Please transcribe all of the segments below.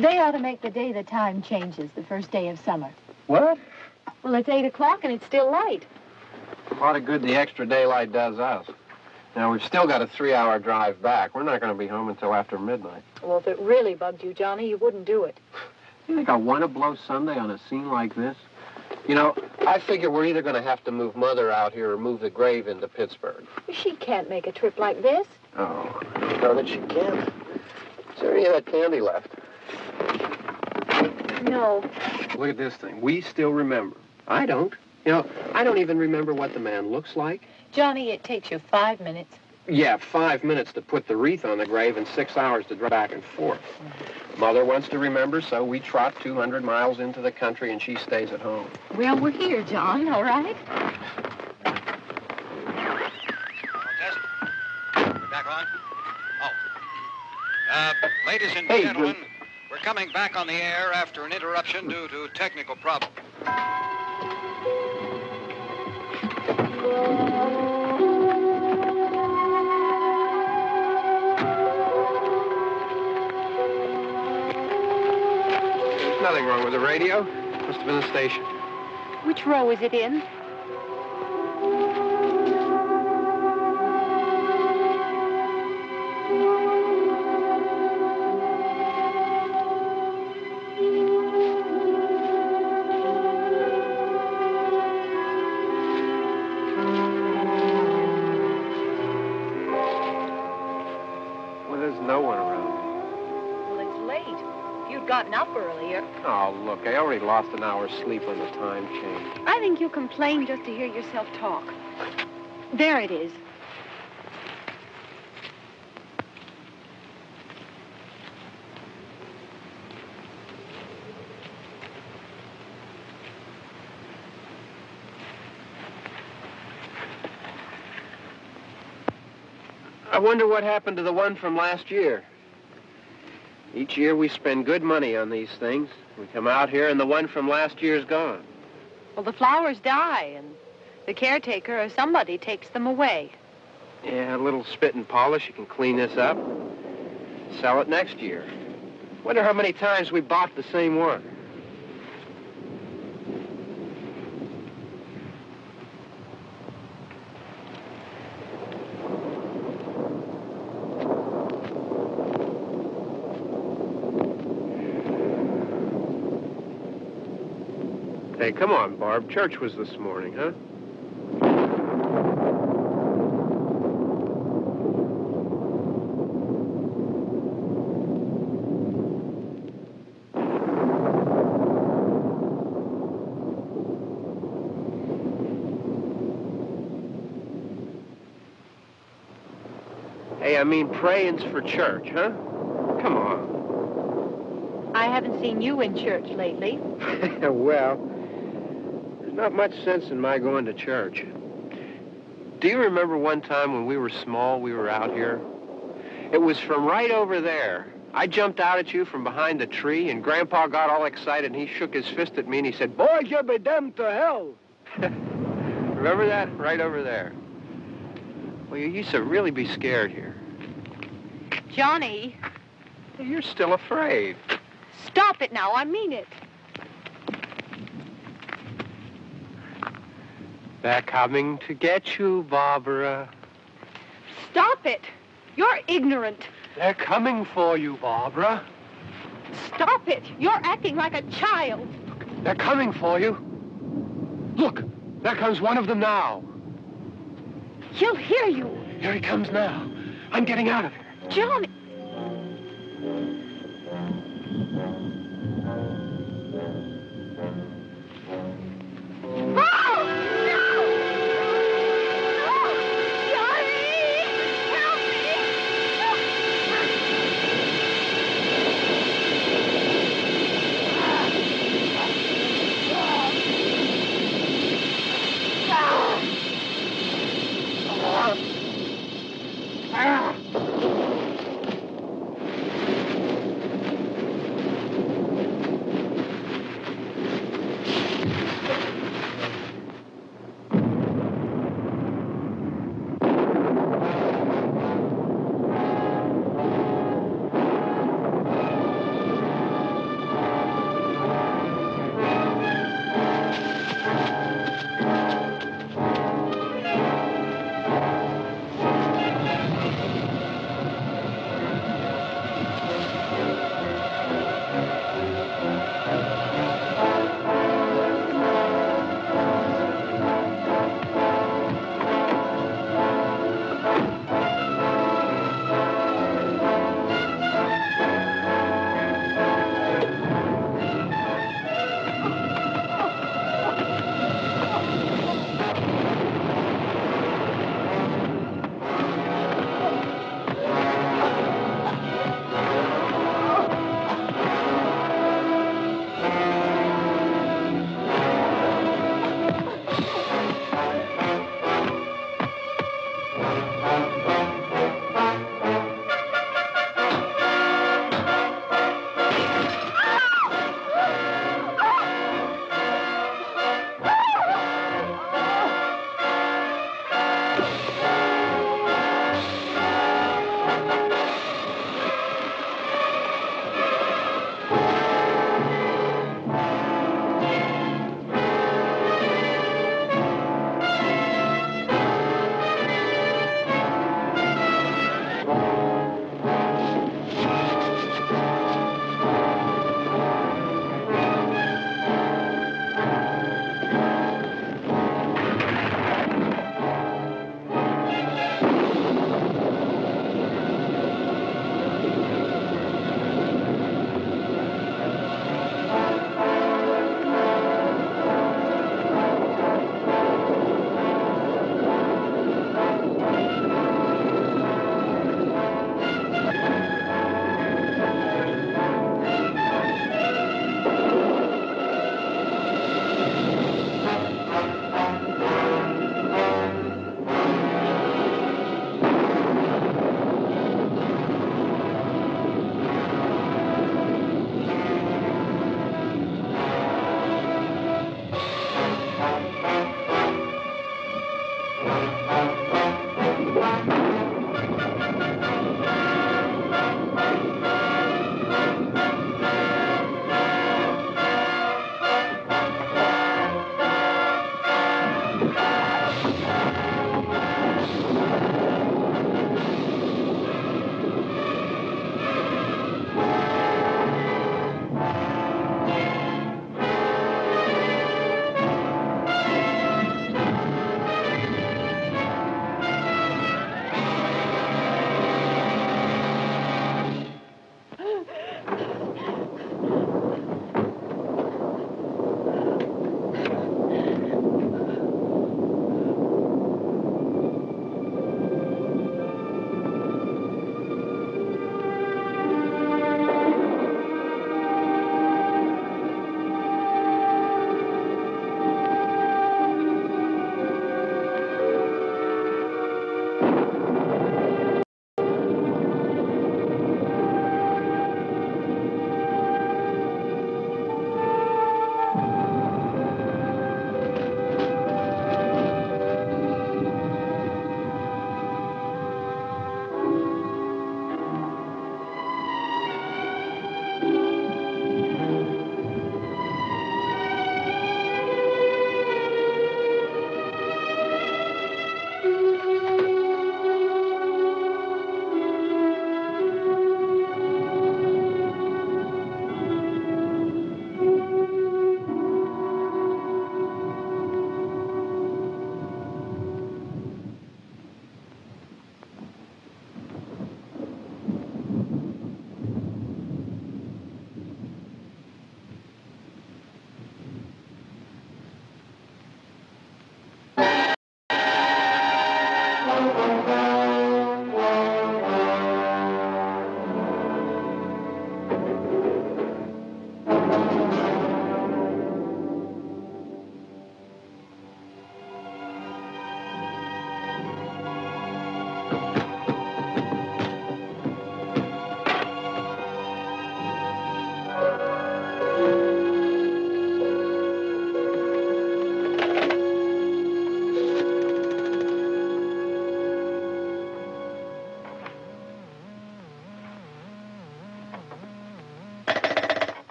They ought to make the day the time changes, the first day of summer. What? Well, it's 8 o'clock and it's still light. A lot of good the extra daylight does us. Now, we've still got a 3-hour drive back. We're not going to be home until after midnight. Well, if it really bugged you, Johnny, you wouldn't do it. You think I want to blow Sunday on a scene like this? You know, I figure we're either going to have to move Mother out here or move the grave into Pittsburgh. She can't make a trip like this. Oh, I know that she can't. Is there any of that candy left? No. Look at this thing. We still remember. I don't. You know, I don't even remember what the man looks like. Johnny, it takes you 5 minutes. Yeah, 5 minutes to put the wreath on the grave and 6 hours to drive back and forth. Mother wants to remember, so we trot 200 miles into the country and she stays at home. Well, we're here, John, all right? Test. We're back on? Oh. Ladies and gentlemen, we're coming back on the air after an interruption due to technical problems. There's nothing wrong with the radio. Must have been the station. Which row is it in? Gotten up earlier. Oh, look, I already lost an hour's sleep on the time change. I think you complain just to hear yourself talk. There it is. I wonder what happened to the one from last year. Each year we spend good money on these things. We come out here and the one from last year's gone. Well, the flowers die and the caretaker or somebody takes them away. Yeah, a little spit and polish. You can clean this up. Sell it next year. Wonder how many times we bought the same one. Hey, come on, Barb. Church was this morning, huh? Hey, I mean, praying's for church, huh? Come on. I haven't seen you in church lately. Well, there's not much sense in my going to church. Do you remember one time when we were small, we were out here? It was from right over there. I jumped out at you from behind the tree, and Grandpa got all excited, and he shook his fist at me, and he said, "Boy, you be damned to hell." Remember that? Right over there. Well, you used to really be scared here. Johnny, You're still afraid. stop it now. I mean it. They're coming to get you, Barbara. Stop it. You're ignorant. They're coming for you, Barbara. Stop it. You're acting like a child. They're coming for you. Look, there comes one of them now. He'll hear you. Here he comes now. I'm getting out of here. Johnny. Oh! No! No! Johnny! Help me!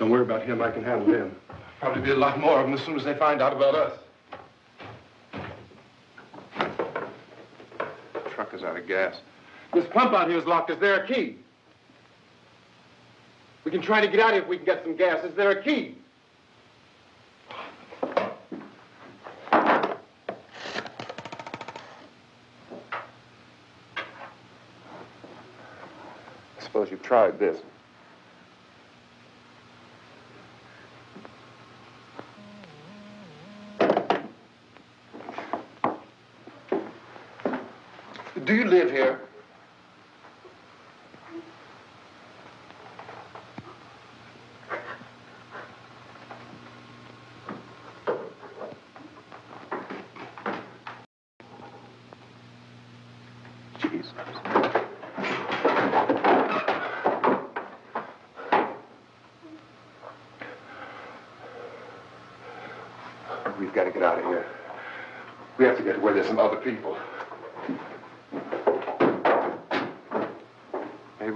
Don't worry about him. I can handle him. Probably be a lot more of them as soon as they find out about us. The truck is out of gas. This pump out here is locked. Is there a key? We can try to get out here if we can get some gas. Is there a key? I suppose you've tried this. Do you live here? Jesus. We've got to get out of here. We have to get to where there's some other people.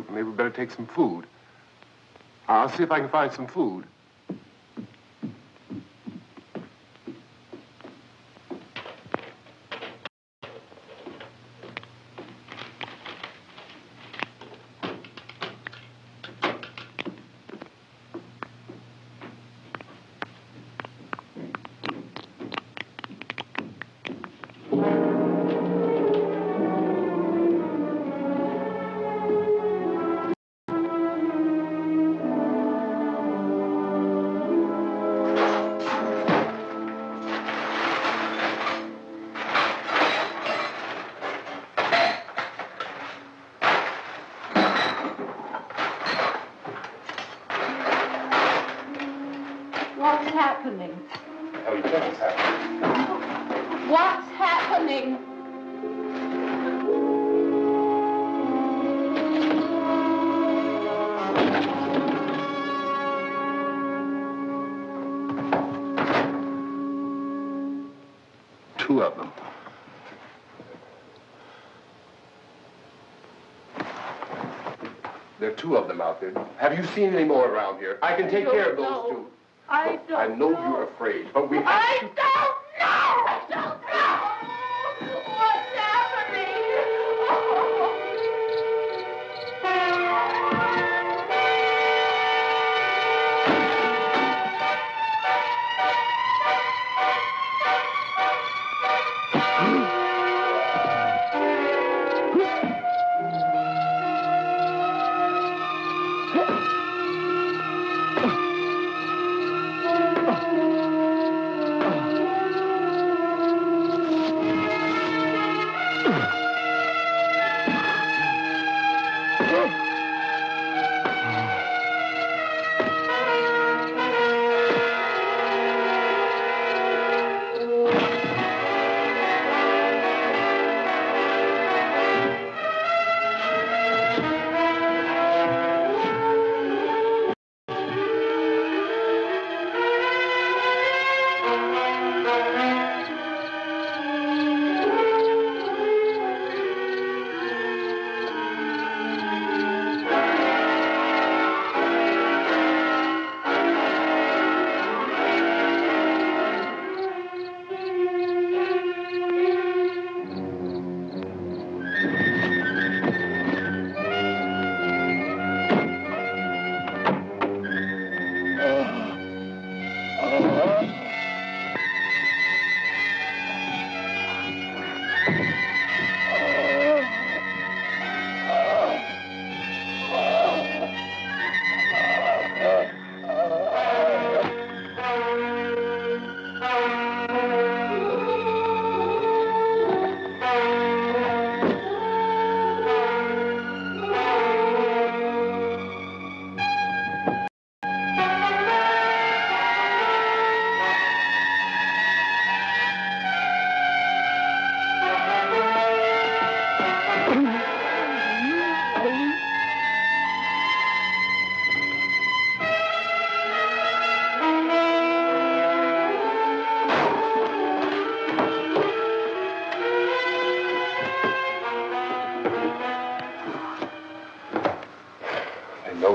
Maybe we better take some food. I'll see if I can find some food. What's happening? What the hell do you think is happening? What's happening? Two of them. There are two of them out there. Have you seen any more around here? I can take care of those two. I don't I know you're afraid, but we have to... I don't know! I don't know! What's happening?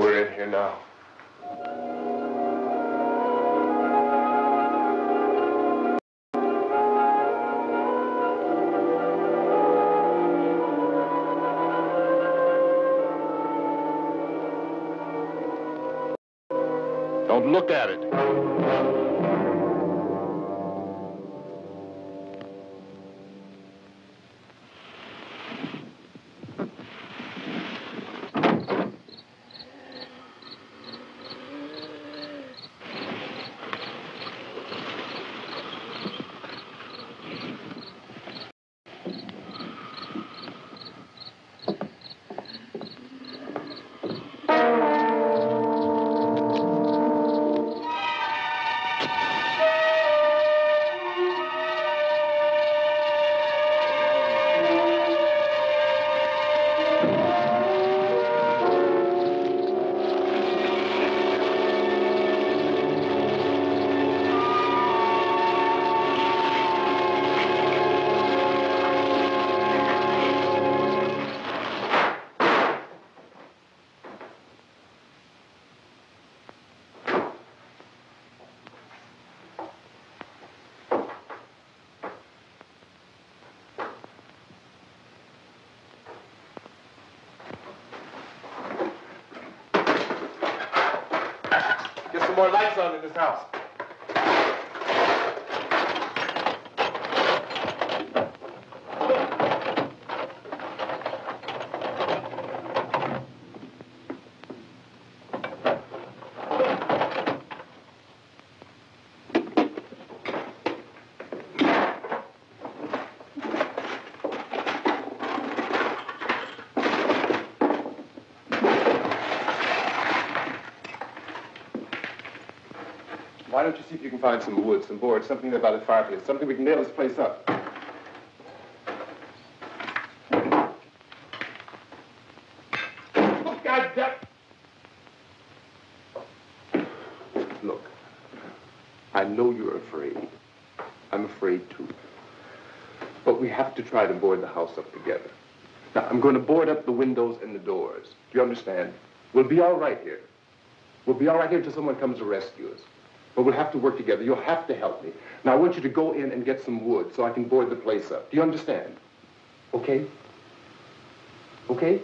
we're in here now. Don't look at it. Get some more lights on in this house. Why don't you see if you can find some wood, some board, something there by the fireplace, something we can nail this place up. Oh, God damn. Look, I know you're afraid. I'm afraid too. But we have to try to board the house up together. Now, I'm going to board up the windows and the doors. Do you understand? We'll be all right here. We'll be all right here until someone comes to rescue us. But we'll have to work together. You'll have to help me. Now, I want you to go in and get some wood so I can board the place up. Do you understand? Okay? Okay?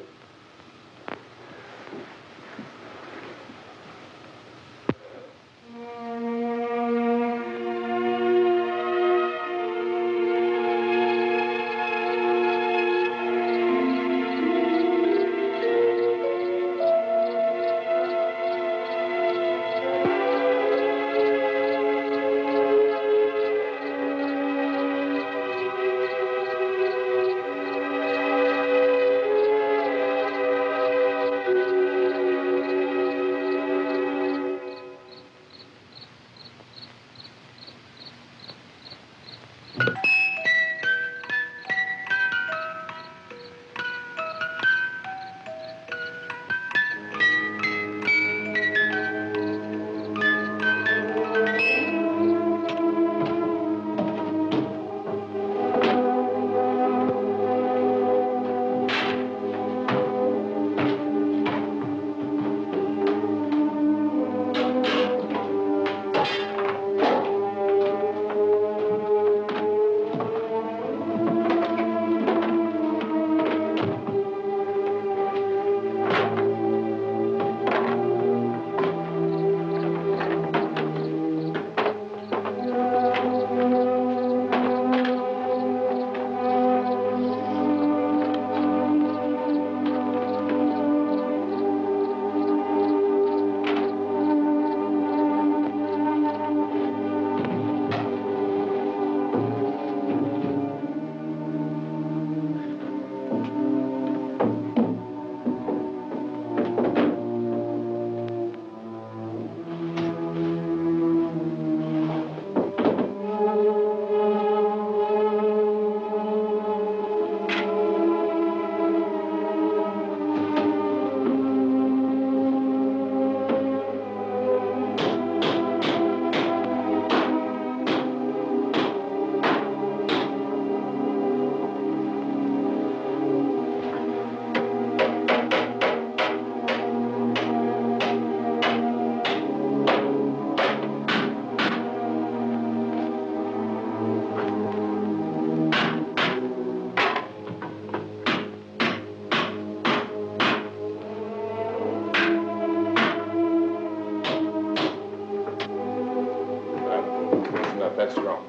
that's wrong.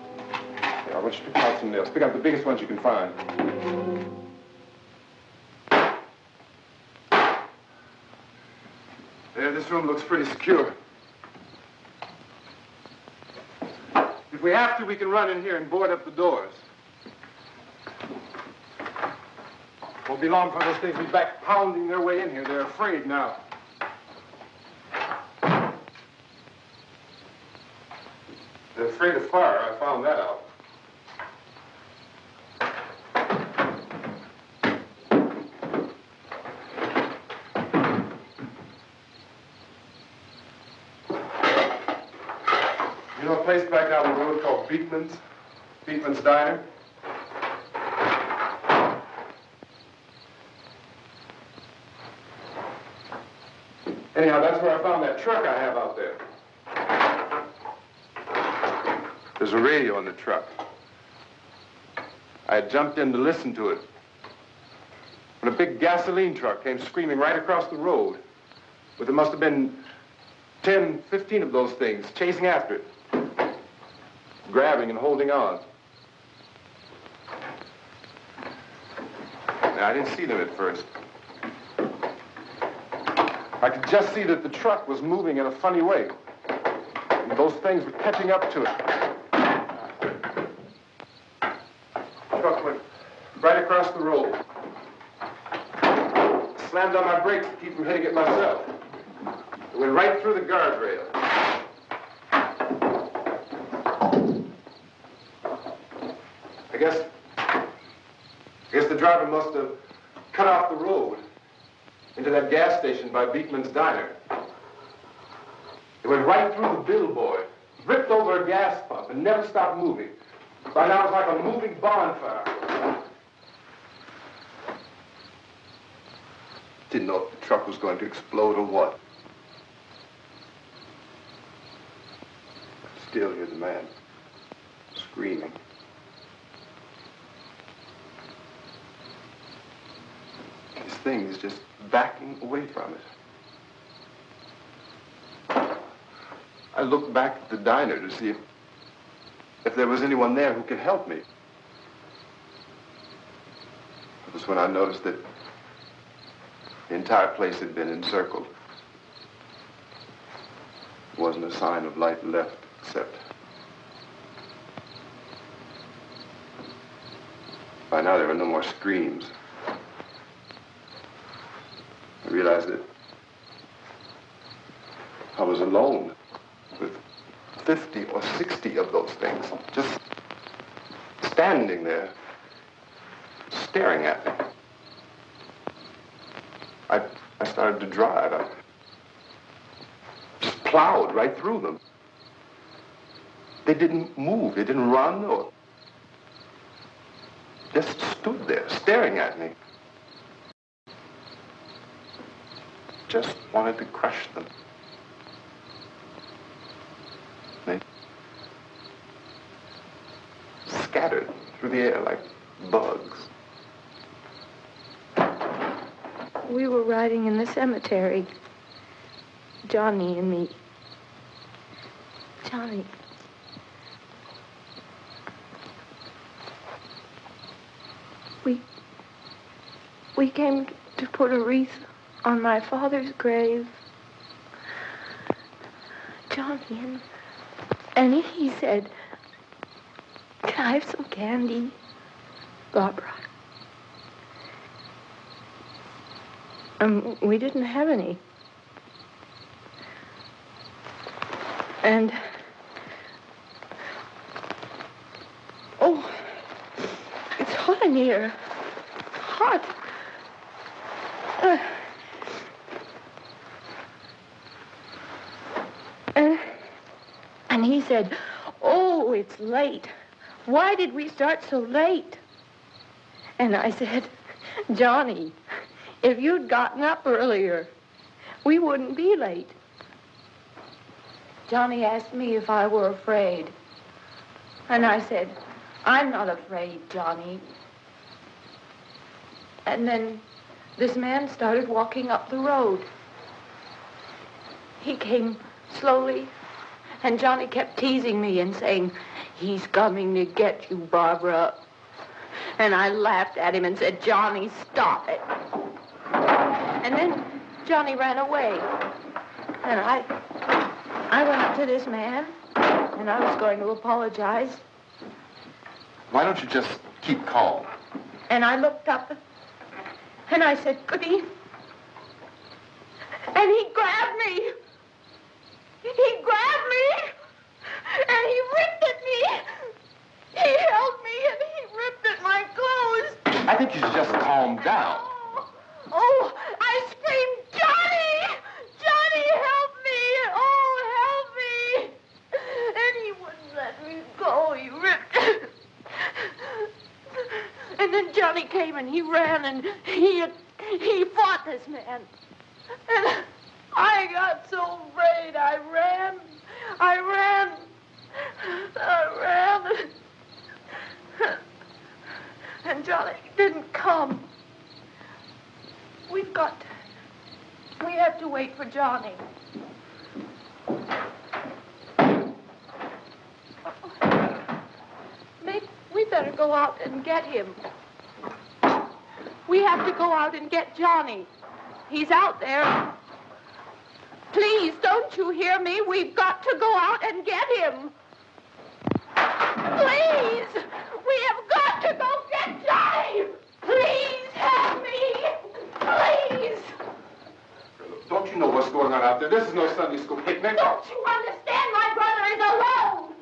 Here, I want you to pick out some nails. Pick out the biggest ones you can find. There, this room looks pretty secure. If we have to, we can run in here and board up the doors. Won't be long for those things to be back pounding their way in here. They're afraid now. They're afraid of fire. I found that out. You know a place back down the road called Beekman's? Beekman's Diner? Anyhow, that's where I found that truck I have out there. There's a radio in the truck. I had jumped in to listen to it when a big gasoline truck came screaming right across the road. But there must have been 10, 15 of those things chasing after it, grabbing and holding on. Now, I didn't see them at first. I could just see that the truck was moving in a funny way. And those things were catching up to it. The truck went right across the road. Slammed on my brakes to keep from hitting it myself. It went right through the guardrail. I guess the driver must have cut off the road into that gas station by Beekman's Diner. It went right through the billboard, ripped over a gas pump, and never stopped moving. By now, it was like a moving bonfire. Didn't know if the truck was going to explode or what. Still hear the man screaming. This thing is just backing away from it. I looked back at the diner to see if there was anyone there who could help me. It was when I noticed that the entire place had been encircled. There wasn't a sign of light left except by now there were no more screams. I realized that I was alone with 50 or 60 of those things, just standing there, staring at me. I started to drive. I just plowed right through them. They didn't move. They didn't run or just stood there, staring at me. Just wanted to crush them. They scattered through the air like bugs. We were riding in the cemetery, Johnny and me. Johnny. We came to put a wreath on my father's grave. Johnny, and he said, "Can I have some candy, Barbara?" We didn't have any. And, oh, it's hot in here. Hot. And he said, "Oh, it's late. Why did we start so late?" And I said, "Johnny, if you'd gotten up earlier, we wouldn't be late." Johnny asked me if I were afraid. And I said, "I'm not afraid, Johnny." And then this man started walking up the road. He came slowly, and Johnny kept teasing me and saying, He's coming to get you, Barbara. And I laughed at him and said, Johnny, stop it. And then Johnny ran away. And I went up to this man, and I was going to apologize. Why don't you just keep calm? And I looked up, and I said, Goody. And he grabbed me. He grabbed me, and he ripped at me. He held me, and he ripped at my clothes. I think you should just calm down. Oh, I screamed, Johnny! Johnny, help me! Oh, help me! And he wouldn't let me go. He ripped. And then Johnny came and he ran and he fought this man. And I got so afraid. I ran. And Johnny didn't come. We have to wait for Johnny. Maybe we better go out and get him. We have to go out and get Johnny. He's out there. Please, don't you hear me? We've got to go out and get him. Please, we have got to go get Johnny. Please help me. Please. Don't you know what's going on out there? This is no Sunday school picnic. Don't you understand? My brother is alone.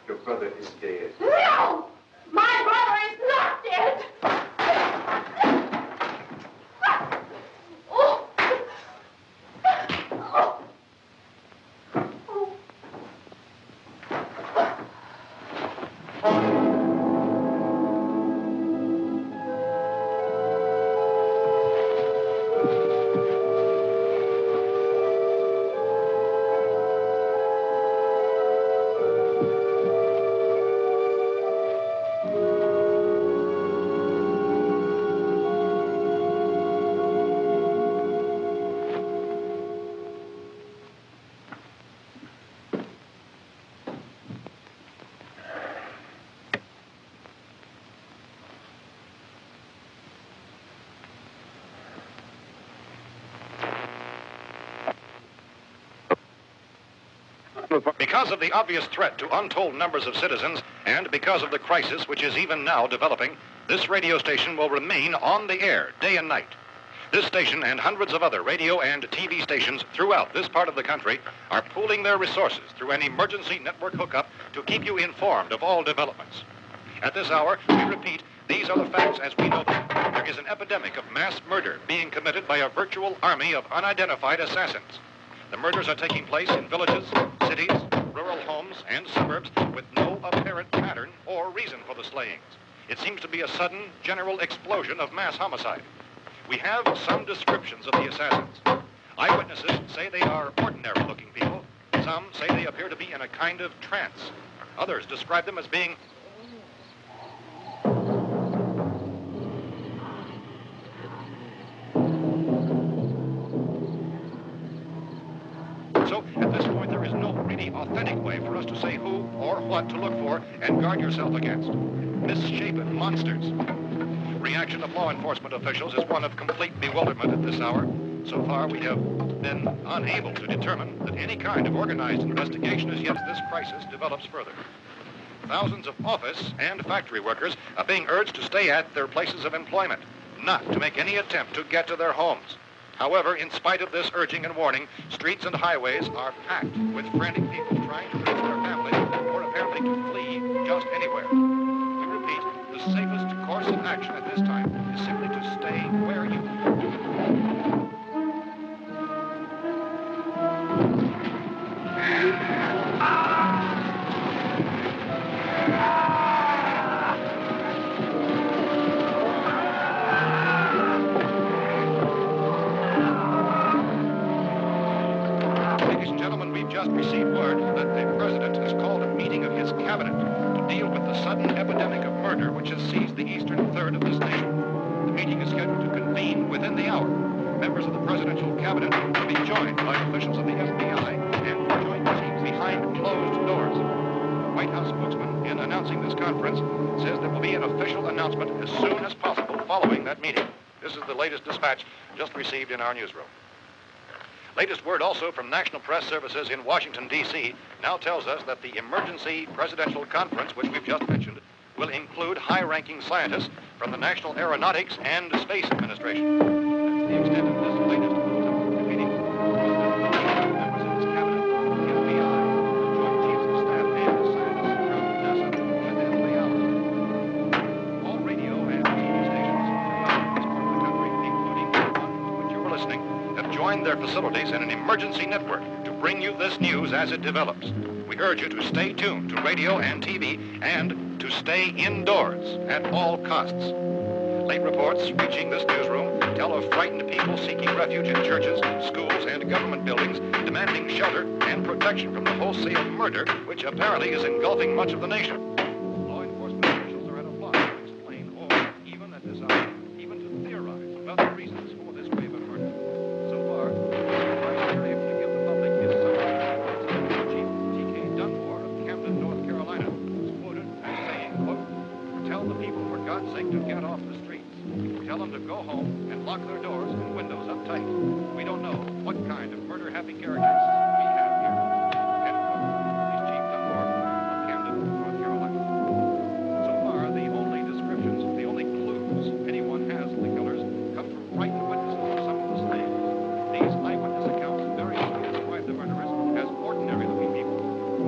Your brother is dead. No, my brother is not dead. Oh. Oh. Because of the obvious threat to untold numbers of citizens, and because of the crisis which is even now developing, this radio station will remain on the air day and night. This station and hundreds of other radio and TV stations throughout this part of the country are pooling their resources through an emergency network hookup to keep you informed of all developments. At this hour, we repeat, these are the facts as we know them. There is an epidemic of mass murder being committed by a virtual army of unidentified assassins. The murders are taking place in villages, cities, rural homes, and suburbs with no apparent pattern or reason for the slayings. It seems to be a sudden, general explosion of mass homicide. We have some descriptions of the assassins. Eyewitnesses say they are ordinary-looking people. Some say they appear to be in a kind of trance. Others describe them as being So, at this point, there is no really authentic way for us to say who or what to look for and guard yourself against. Misshapen monsters. Reaction of law enforcement officials is one of complete bewilderment at this hour. So far, we have been unable to determine that any kind of organized investigation as yet as this crisis develops further. Thousands of office and factory workers are being urged to stay at their places of employment, not to make any attempt to get to their homes. However, in spite of this urging and warning, streets and highways are packed with frantic people trying to reach their families or apparently to flee just anywhere. We repeat, the safest course of action at this time is simply to stay where you just received word that the president has called a meeting of his cabinet to deal with the sudden epidemic of murder which has seized the eastern third of this nation. The meeting is scheduled to convene within the hour. Members of the presidential cabinet will be joined by officials of the FBI and joint teams behind closed doors. White House spokesman, in announcing this conference, says there will be an official announcement as soon as possible following that meeting. This is the latest dispatch just received in our newsroom. Latest word also from National Press Services in Washington, D.C. now tells us that the emergency presidential conference, which we've just mentioned, will include high-ranking scientists from the National Aeronautics and Space Administration. That's the extent of this latest meeting. Members of its cabinet, the FBI, Joint Chiefs of Staff, and scientists from NASA within the hour. All radio and TV stations throughout this part of the country, including the one to which you were listening, have joined their facilities in an emergency network to bring you this news as it develops. We urge you to stay tuned to radio and TV and to stay indoors at all costs. Late reports reaching this newsroom tell of frightened people seeking refuge in churches, schools, and government buildings, demanding shelter and protection from the wholesale murder which apparently is engulfing much of the nation. Law enforcement officials are at a loss to explain or, even at this hour, even to theorize about the reasons for this wave of murder. So far, the advice we're able to give the public is some Chief T.K. Dunmore of Camden, North Carolina, was quoted as saying, quote, "Tell the people, for God's sake, to get off the streets. Tell them to go home and lock their doors and windows up tight. We don't know what kind of murder-happy characters we have here." End quote. He's Chief Dunmore of Camden, North Carolina. So far, the only descriptions, the only clues anyone has of the killers come from frightened witnesses of some of the slain. These eyewitness accounts variously describe the murderers as ordinary-looking people,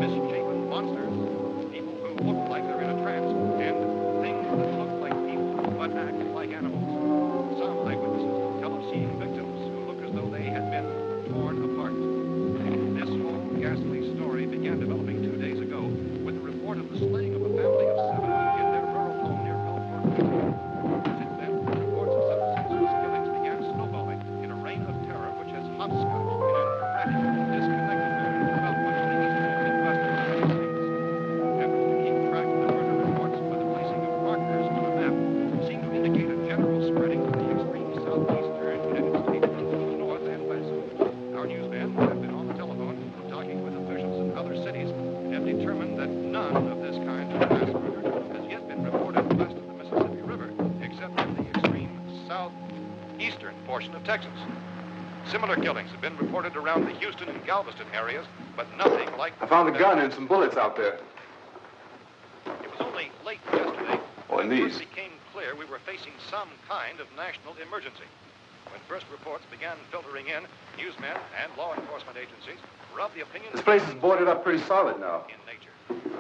misshapen monsters, people who look like they're in a trance, and things that look like people but act like animals. Some eyewitnesses tell of seeing victims who look as though they had been torn apart. This whole ghastly story began developing 2 days ago with the report of the slaying of a family of 7 in their rural home near Gulfport. Since then, reports of such senseless killings began snowballing in a reign of terror which has hopscotched in an erratic, disconnected manner about much of the eastern and midwestern United States. Efforts to keep track of the murder reports by the placing of markers on a map seem to indicate a general spreading to the extreme southeastern United States from the north and west. Our newsmen have been on the telephone talking with officials in other cities and have determined that none of this kind of mass murder has yet been reported west of the Mississippi River, except in the extreme southeastern portion of Texas. Similar killings have been reported around the Houston and Galveston areas, but nothing like... I found a gun and some bullets out there. It was only late yesterday Oh, and when it these. first became clear we were facing some kind of national emergency. When first reports began filtering in, newsmen and law enforcement agencies were of the opinion This that place is boarded up pretty solid now. in nature.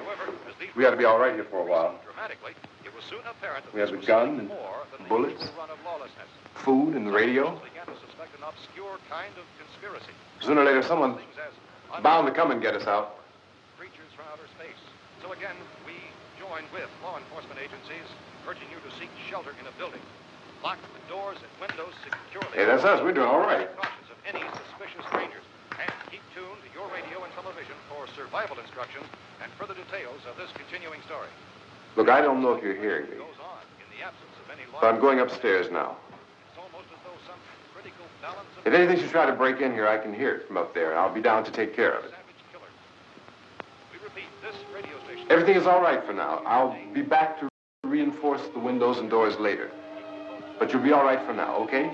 However, as these We ought to be all right here for a while. dramatically, it was soon apparent that We have this the was gun something and more than the bullets. usual run of lawlessness. Food and the radio. Officials began to suspect an obscure kind of conspiracy. Sooner or later, someone's Things as bound to come and get us out. creatures from outer space. So again, we join with law enforcement agencies, urging you to seek shelter in a building. Lock the doors and windows securely. Hey, that's us. We're doing all right. Cautious of any suspicious strangers. And keep tuned to your radio and television for survival instructions and further details of this continuing story. Look, I don't know if you're hearing me, It goes on in the absence of any law. but I'm going upstairs now. It's almost as though some critical balance of If anything should try to break in here, I can hear it from up there, and I'll be down to take care of it. savage killers. We repeat, this radio station... Everything is all right for now. I'll be back to reinforce the windows and doors later. But you'll be all right for now, okay?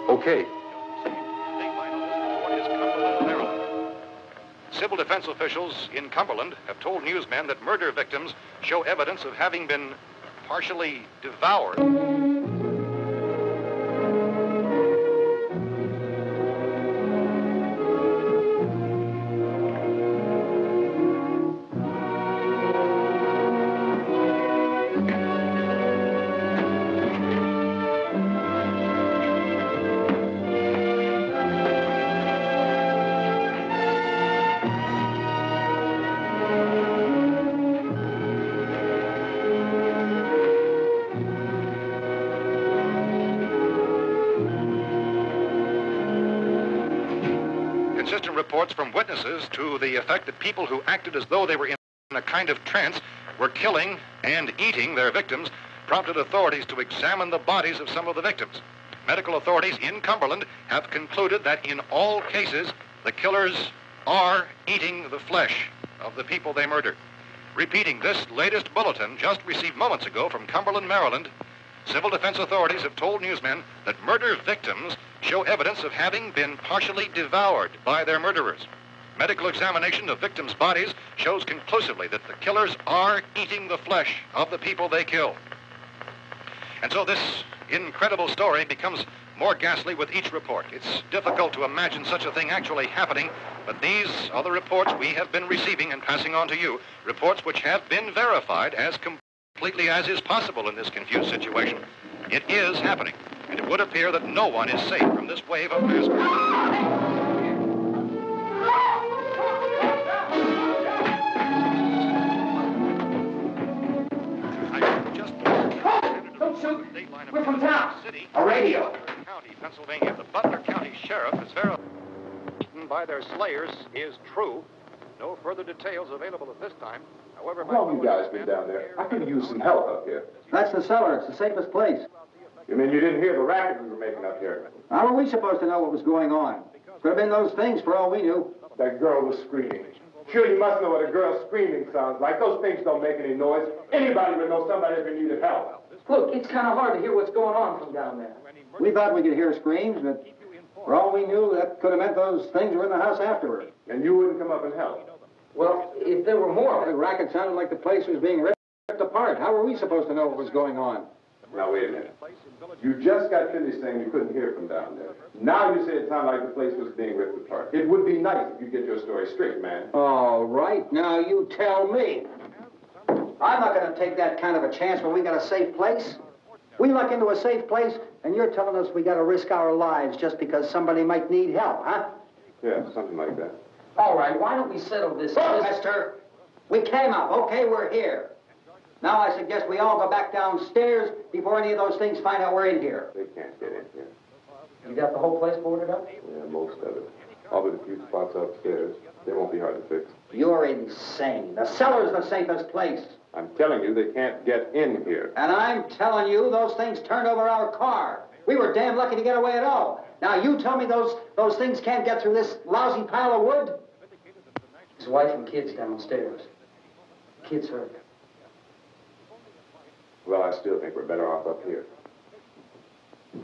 Okay. Civil defense officials in Cumberland have told newsmen that murder victims show evidence of having been partially devoured. Consistent reports from witnesses to the effect that people who acted as though they were in a kind of trance were killing and eating their victims prompted authorities to examine the bodies of some of the victims. Medical authorities in Cumberland have concluded that in all cases, the killers are eating the flesh of the people they murdered. Repeating this latest bulletin just received moments ago from Cumberland, Maryland, civil defense authorities have told newsmen that murder victims show evidence of having been partially devoured by their murderers. Medical examination of victims' bodies shows conclusively that the killers are eating the flesh of the people they kill. And so this incredible story becomes more ghastly with each report. It's difficult to imagine such a thing actually happening, but these are the reports we have been receiving and passing on to you, reports which have been verified as completely as is possible in this confused situation. It is happening, and it would appear that no one is safe from this wave of mass murder. We're from town. A radio. County, Pennsylvania. The Butler County Sheriff is verified by their slayers is true. No further details available at this time. However, How long you guys been down there? I could use some help up here. That's the cellar. It's the safest place. You mean you didn't hear the racket we were making up here? How were we supposed to know what was going on? Could have been those things for all we knew. That girl was screaming. Sure, you must know what a girl screaming sounds like. Those things don't make any noise. Anybody would know somebody ever needed help. Look, it's kind of hard to hear what's going on from down there. We thought we could hear screams, but for all we knew, that could have meant those things were in the house afterward. And you wouldn't come up and help? Well, if there were more... The racket sounded like the place was being ripped apart. How were we supposed to know what was going on? Now, wait a minute. You just got finished saying you couldn't hear from down there. Now you say it sounded like the place was being ripped apart. It would be nice if you get your story straight, man. All right, now you tell me. I'm not going to take that kind of a chance when we got a safe place. We luck into a safe place, and you're telling us we got to risk our lives just because somebody might need help, huh? Yeah, something like that. All right, why don't we settle this? Look, mister, we came up. Okay, we're here. Now I suggest we all go back downstairs before any of those things find out we're in here. They can't get in here. You got the whole place boarded up? Yeah, most of it. All but a few spots upstairs. They won't be hard to fix. You're insane. The cellar's the safest place. I'm telling you, they can't get in here. And I'm telling you, those things turned over our car. We were damn lucky to get away at all. Now you tell me those things can't get through this lousy pile of wood? His wife and kids downstairs. Kids hurt. Well, I still think we're better off up here.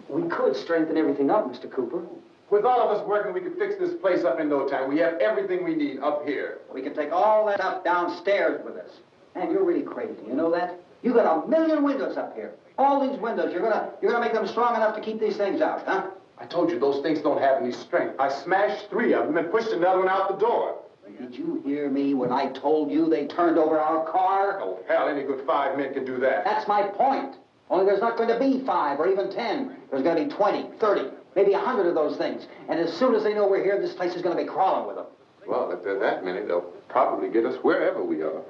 We could strengthen everything up, Mr. Cooper. With all of us working, we could fix this place up in no time. We have everything we need up here. We can take all that stuff downstairs with us. And you're really crazy, you know that? You got 1 million windows up here. All these windows, you're gonna make them strong enough to keep these things out, huh? I told you those things don't have any strength. I smashed 3 of them and pushed another one out the door. Did you hear me when I told you they turned over our car? Oh, hell, any good 5 men can do that. That's my point. Only there's not going to be 5 or even 10. There's going to be 20, 30, maybe 100 of those things. And as soon as they know we're here, this place is going to be crawling with them. Well, if there are that many, they'll probably get us wherever we are.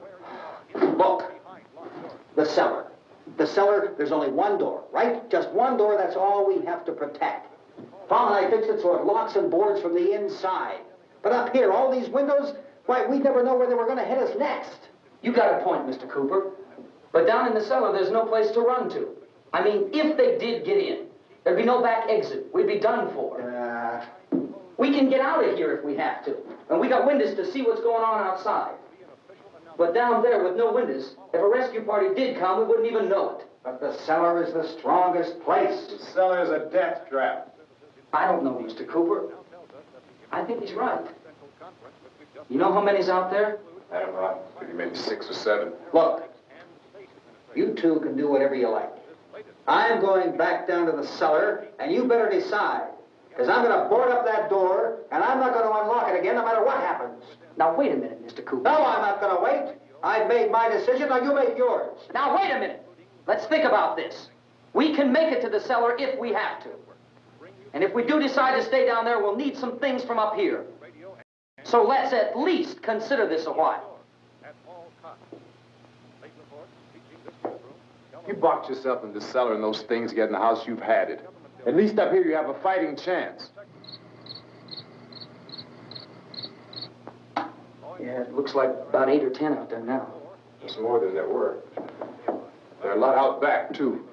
Look, the cellar. The cellar, there's only one door, right? Just one door, that's all we have to protect. Tom and I fixed it so it locks and boards from the inside. But up here, all these windows, why, we'd never know where they were going to hit us next. You got a point, Mr. Cooper. But down in the cellar, there's no place to run to. I mean, if they did get in, there'd be no back exit. We'd be done for. We can get out of here if we have to. And we got windows to see what's going on outside. But down there with no windows, if a rescue party did come, we wouldn't even know it. But the cellar is the strongest place. The cellar is a death trap. I don't know, Mr. Cooper. I think he's right. You know how many's out there? I don't know. Maybe 6 or 7. Look, you two can do whatever you like. I'm going back down to the cellar, and you better decide. Because I'm going to board up that door, and I'm not going to unlock it again no matter what happens. Now, wait a minute, Mr. Cooper. No, I'm not going to wait. I've made my decision, now you make yours. Now, wait a minute. Let's think about this. We can make it to the cellar if we have to. And if we do decide to stay down there, we'll need some things from up here. So let's at least consider this a while. You box yourself in the cellar and those things get in the house, you've had it. At least up here you have a fighting chance. Yeah, it looks like about 8 or 10 out there now. There's more than there were. There are a lot out back, too.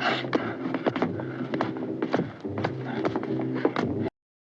Night.